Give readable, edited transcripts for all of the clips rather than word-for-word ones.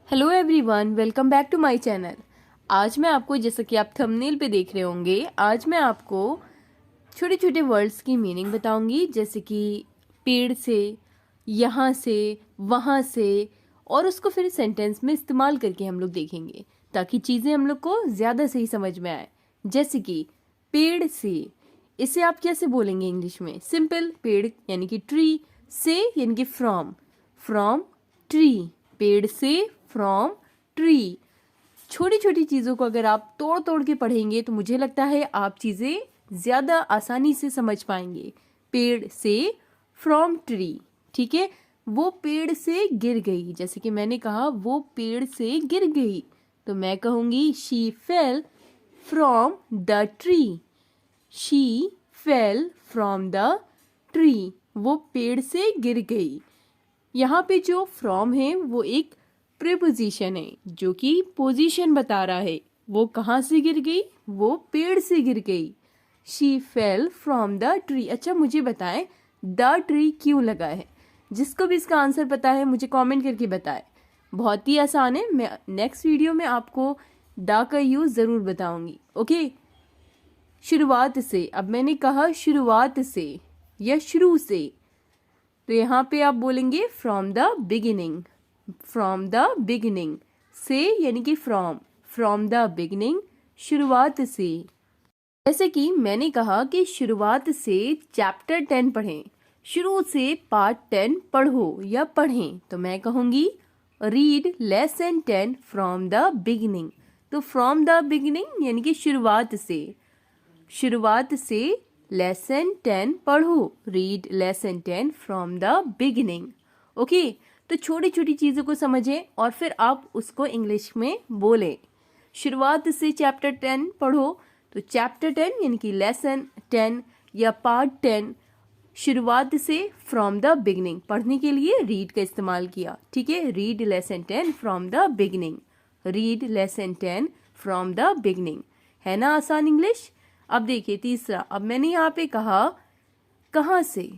Hello everyone, welcome back to my channel. आज मैं आपको, जैसा कि आप थंबनेल पे देख रहे होंगे, आज मैं आपको छोटे छोटे वर्ड्स की मीनिंग बताऊंगी, जैसे कि पेड़ से, यहाँ से, वहाँ से, और उसको फिर सेंटेंस में इस्तेमाल करके हम लोग देखेंगे ताकि चीज़ें हम लोग को ज़्यादा सही समझ में आए। जैसे कि पेड़ से, इसे आप कैसे बोलेंगे इंग्लिश में? सिंपल, पेड़ यानी कि ट्री, से यानी कि फ्रॉम, फ्रॉम ट्री, पेड़ से, फ्रॉम ट्री। छोटी छोटी चीज़ों को अगर आप तोड़ तोड़ के पढ़ेंगे तो मुझे लगता है आप चीज़ें ज़्यादा आसानी से समझ पाएंगे। पेड़ से, फ्रॉम ट्री, ठीक है। वो पेड़ से गिर गई, जैसे कि मैंने कहा वो पेड़ से गिर गई, तो मैं कहूँगी she fell from the tree. She fell from the tree, वो पेड़ से गिर गई। यहाँ पे जो फ्रॉम है वो एक प्रीपोजिशन है जो कि पोजीशन बता रहा है। वो कहाँ से गिर गई? वो पेड़ से गिर गई। She fell from the tree. अच्छा, मुझे बताएं द ट्री क्यों लगा है? जिसको भी इसका आंसर पता है मुझे कमेंट करके बताएं। बहुत ही आसान है, मैं नेक्स्ट वीडियो में आपको द का यूज़ ज़रूर बताऊंगी। ओके, शुरुआत से, अब मैंने कहा शुरुआत से या शुरू से, तो यहाँ पे आप बोलेंगे from the beginning. From the beginning, से यानी कि फ्रॉम द बिगिनिंग, शुरुआत से। जैसे कि मैंने कहा कि शुरुआत से चैप्टर 10 पढ़ें, शुरू से पार्ट 10 पढ़ो या पढ़ें, तो मैं कहूँगी read lesson 10 from the beginning. तो फ्रॉम द बिगिनिंग यानी कि शुरुआत से, शुरुआत से लेसन 10 पढ़ो, read lesson 10 from the beginning. Okay, तो छोटी छोटी चीज़ों को समझें और फिर आप उसको इंग्लिश में बोलें। शुरुआत से चैप्टर 10 पढ़ो, तो चैप्टर 10 यानी कि लेसन 10 या पार्ट 10, शुरुआत से फ्रॉम द बिगिनिंग पढ़ने के लिए रीड का इस्तेमाल किया। ठीक है, read lesson 10 from the beginning, read lesson 10 from the beginning. है ना आसान इंग्लिश? अब देखिए तीसरा, अब मैंने यहाँ पे कहा कहाँ से।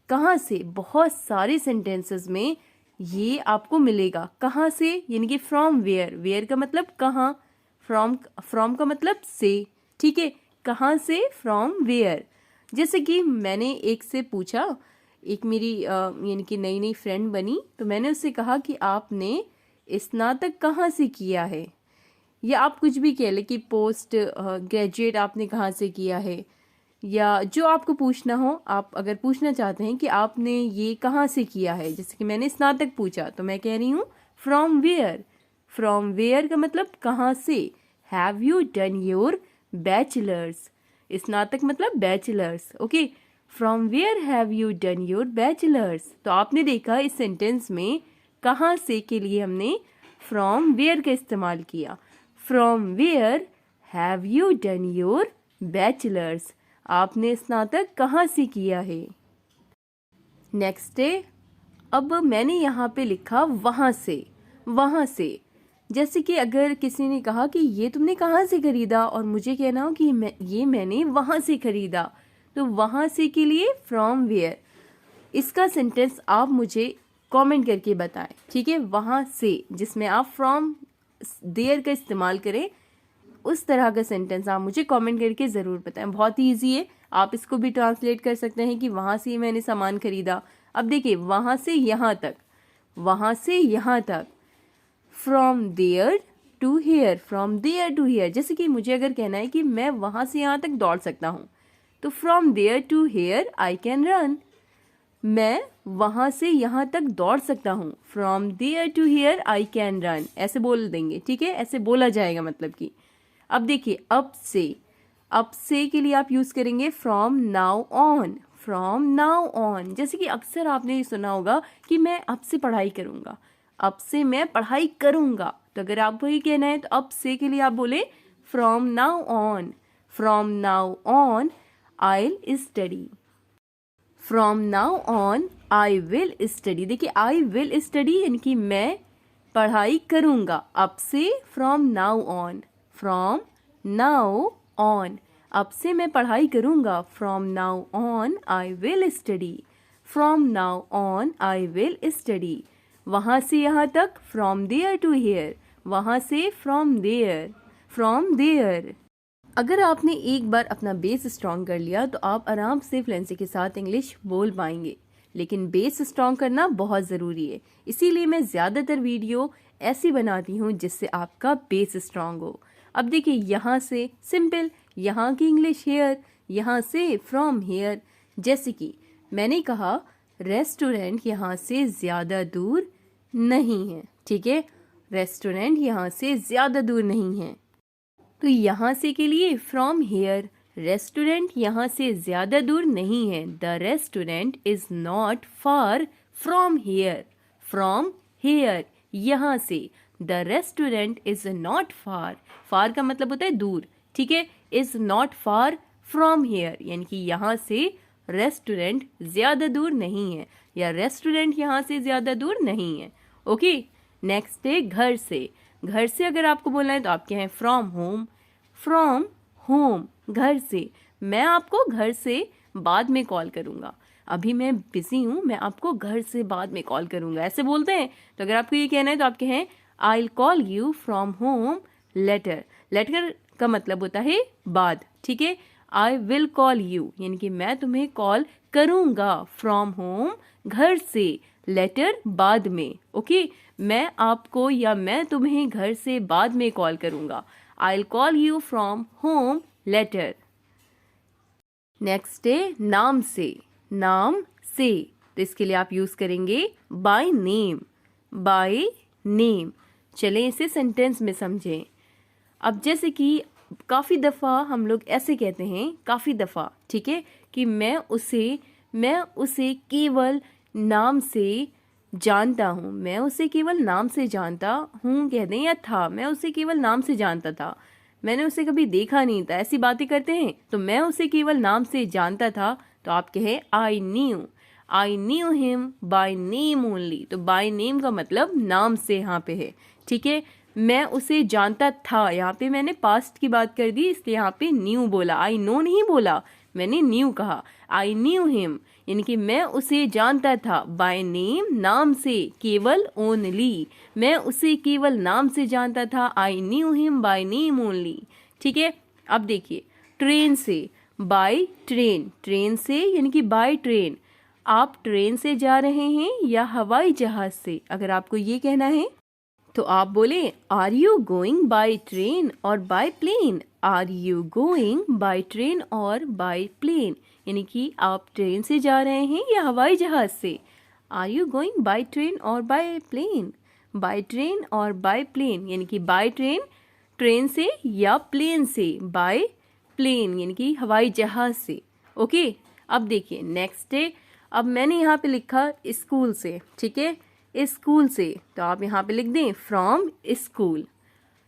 कहाँ से बहुत सारे सेंटेंसेस में ये आपको मिलेगा। कहाँ से यानी कि फ्रॉम वेयर, वेयर का मतलब कहाँ, फ्रॉम का मतलब से। ठीक है, कहाँ से, फ्रॉम वेयर। जैसे कि मैंने एक से पूछा, एक मेरी यानी कि नई नई फ्रेंड बनी, तो मैंने उससे कहा कि आपने स्नातक कहाँ से किया है, या आप कुछ भी कह लें कि पोस्ट ग्रेजुएट आपने कहाँ से किया है, या जो आपको पूछना हो। आप अगर पूछना चाहते हैं कि आपने ये कहाँ से किया है, जैसे कि मैंने स्नातक पूछा, तो मैं कह रही हूँ फ्रॉम वेयर। फ्रॉम वेयर का मतलब कहाँ से। Have you done your bachelors, स्नातक मतलब bachelors. Okay, from where have you done your bachelors. तो आपने देखा इस सेंटेंस में कहाँ से के लिए हमने फ्रॉम वेयर का इस्तेमाल किया। From where have you done your bachelors, आपने स्नातक कहाँ से किया है। नेक्स्ट है, अब मैंने यहाँ पे लिखा वहाँ से। वहाँ से, जैसे कि अगर किसी ने कहा कि ये तुमने कहाँ से खरीदा, और मुझे कहना हो कि ये मैंने वहाँ से खरीदा, तो वहाँ से के लिए फ्रॉम वेयर। इसका सेंटेंस आप मुझे कमेंट करके बताएं। ठीक है, वहाँ से जिसमें आप फ्रॉम देयर का इस्तेमाल करें, उस तरह का सेंटेंस आप मुझे कमेंट करके ज़रूर बताएं। बहुत ही ईजी है, आप इसको भी ट्रांसलेट कर सकते हैं कि वहाँ से मैंने सामान खरीदा। अब देखिए, वहाँ से यहाँ तक, वहाँ से यहाँ तक, from there to here, from there to here. जैसे कि मुझे अगर कहना है कि मैं वहाँ से यहाँ तक दौड़ सकता हूँ, तो from there to here I can run. मैं वहाँ से यहाँ तक दौड़ सकता हूँ, from there to here I can run, ऐसे बोल देंगे। ठीक है, ऐसे बोला जाएगा, मतलब कि। अब देखिए, अब से के लिए आप यूज़ करेंगे from now on. From now on, जैसे कि अक्सर आपने ये सुना होगा कि मैं अब से पढ़ाई करूँगा, अब से मैं पढ़ाई करूँगा। तो अगर आपको ये कहना है तो अब से के लिए आप बोले from now on. From now on I will study. From now on I will study. देखिए, आई विल स्टडी यानी कि मैं पढ़ाई करूँगा। अब से from now on, from now on, अब से मैं पढ़ाई करूँगा। From now on I will study, from now on I will study. वहाँ से यहाँ तक फ्रॉम देयर टू हियर, वहाँ से फ्रॉम देयर, फ्रॉम देयर। अगर आपने एक बार अपना बेस स्ट्रॉन्ग कर लिया तो आप आराम से फ्लुएंसी के साथ इंग्लिश बोल पाएंगे, लेकिन बेस स्ट्रॉन्ग करना बहुत ज़रूरी है। इसीलिए मैं ज़्यादातर वीडियो ऐसी बनाती हूँ जिससे आपका बेस स्ट्रॉन्ग हो। अब देखिए, यहाँ से सिंपल, यहाँ की इंग्लिश हेयर, यहाँ से फ्रॉम हेयर। जैसे कि मैंने कहा रेस्टोरेंट यहाँ से ज़्यादा दूर नहीं है, ठीक है, रेस्टोरेंट यहाँ से ज़्यादा दूर नहीं है। तो यहाँ से के लिए फ्रॉम हेयर, रेस्टोरेंट यहाँ से ज़्यादा दूर नहीं है। The restaurant is not far from here, from here यहाँ से। The restaurant is not far, far का मतलब होता है दूर, ठीक है, is not far from here यानी कि यहाँ से रेस्टोरेंट ज़्यादा दूर नहीं है, या रेस्टोरेंट यहाँ से ज़्यादा दूर नहीं है। ओके, नेक्स्ट है घर से। घर से अगर आपको बोलना है तो आप क्या है, फ्रॉम होम, फ्रॉम होम, घर से। मैं आपको घर से बाद में कॉल करूँगा, अभी मैं बिजी हूँ, मैं आपको घर से बाद में कॉल करूँगा, ऐसे बोलते हैं। तो अगर आपको ये कहना है तो आप कहें I call you from home later. Later का मतलब होता है बाद, ठीक है। आई विल कॉल यू यानी कि मैं तुम्हें कॉल करूँगा फ्रॉम होम, घर से, लेटर बाद में। ओके, मैं आपको या मैं तुम्हें घर से बाद में कॉल करूँगा। I'll call you from home later. Next है नाम से। नाम से, तो इसके लिए आप यूज़ करेंगे बाय नेम, बाय नेम। चलें इसे सेंटेंस में समझें। अब जैसे कि काफ़ी दफ़ा हम लोग ऐसे कहते हैं, काफ़ी दफ़ा, ठीक है, कि मैं उसे केवल नाम से जानता हूँ, मैं उसे केवल नाम से जानता हूँ कह दें, या था, मैं उसे केवल नाम से जानता था, मैंने उसे कभी देखा नहीं था, ऐसी बातें करते हैं। तो मैं उसे केवल नाम से जानता था, तो आप कहें I knew him by name only. तो बाय नेम का मतलब नाम से यहाँ पे है, ठीक है। मैं उसे जानता था, यहाँ पे मैंने पास्ट की बात कर दी, इसलिए यहाँ पे न्यू बोला, आई नो नहीं बोला, मैंने न्यू कहा। आई न्यू हिम यानी कि मैं उसे जानता था, बाय नेम नाम से, केवल ओनली, मैं उसे केवल नाम से जानता था। I knew him by name only, ठीक है। अब देखिए ट्रेन से, बाय ट्रेन, ट्रेन से यानी कि बाय ट्रेन। आप ट्रेन से जा रहे हैं या हवाई जहाज से, अगर आपको ये कहना है तो आप बोले are you going by train और by plane, are you going by train और बाय प्लेन यानी कि आप ट्रेन से जा रहे हैं या हवाई जहाज से। Are you going by train और बाय प्लेन, बाय ट्रेन और बाय प्लेन यानी कि बाय ट्रेन ट्रेन से, या प्लेन से बाय प्लेन यानी कि हवाई जहाज से। ओके, अब देखिए नेक्स्ट है। अब मैंने यहाँ पे लिखा स्कूल से, ठीक है, स्कूल से, तो आप यहाँ पे लिख दें फ्रॉम स्कूल,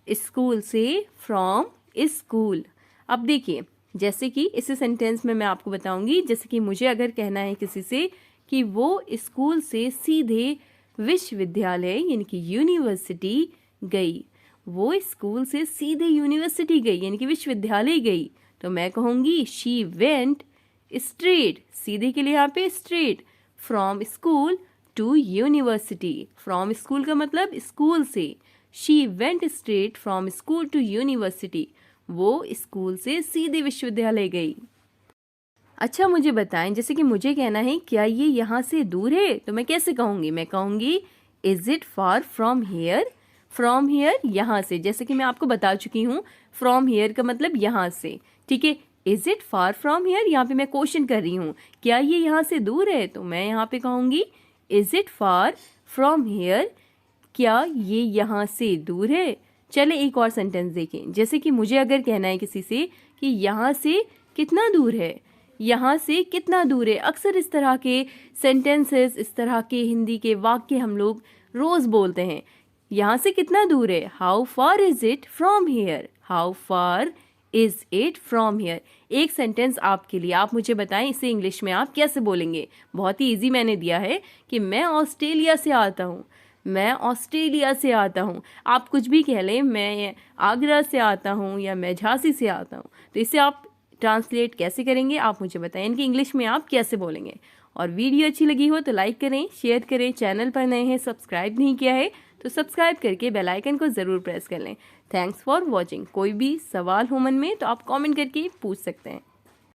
स्कूल से, फ्रॉम स्कूल। अब देखिए जैसे कि इस सेंटेंस में मैं आपको बताऊंगी, जैसे कि मुझे अगर कहना है किसी से कि वो स्कूल से सीधे विश्वविद्यालय यानी कि यूनिवर्सिटी गई, वो स्कूल से सीधे यूनिवर्सिटी गई यानी कि विश्वविद्यालय गई, तो मैं कहूँगी शी वेंट स्ट्रेट, सीधे के लिए यहाँ पे straight, from school to university. From school का मतलब स्कूल से, she went straight from school to university, वो स्कूल से सीधे विश्वविद्यालय गई। अच्छा मुझे बताएं, जैसे कि मुझे कहना है क्या ये यहाँ से दूर है, तो मैं कैसे कहूँगी, मैं कहूँगी is it far from here, from here यहाँ से, जैसे कि मैं आपको बता चुकी हूँ फ्रॉम हेयर का मतलब यहाँ से, ठीक है। Is it far from here, यहाँ पे मैं क्वेश्चन कर रही हूँ क्या ये यहाँ से दूर है, तो मैं यहाँ पे कहूँगी is it far from hair, क्या ये यहाँ से दूर है। चले एक और सेंटेंस देखें, जैसे कि मुझे अगर कहना है किसी से कि यहाँ से कितना दूर है, यहाँ से कितना दूर है। अक्सर इस तरह के सेंटेंसेस, इस तरह के हिंदी के वाक्य हम लोग रोज़ बोलते हैं। यहाँ से कितना दूर है, how far is it from here, how far is it from here. एक सेंटेंस आपके लिए, आप मुझे बताएं इसे इंग्लिश में आप कैसे बोलेंगे। बहुत ही ईजी मैंने दिया है कि मैं ऑस्ट्रेलिया से आता हूँ, मैं ऑस्ट्रेलिया से आता हूँ। आप कुछ भी कह लें, मैं आगरा से आता हूँ या मैं झांसी से आता हूँ, तो इसे आप ट्रांसलेट कैसे करेंगे आप मुझे बताएं, इनकी इंग्लिश में आप कैसे बोलेंगे। और वीडियो अच्छी लगी हो तो लाइक करें, शेयर करें। चैनल पर नए हैं, सब्सक्राइब नहीं किया है तो सब्सक्राइब करके बेल आइकन को ज़रूर प्रेस कर लें। Thanks for watching. कोई भी सवाल हो मन में तो आप कमेंट करके पूछ सकते हैं।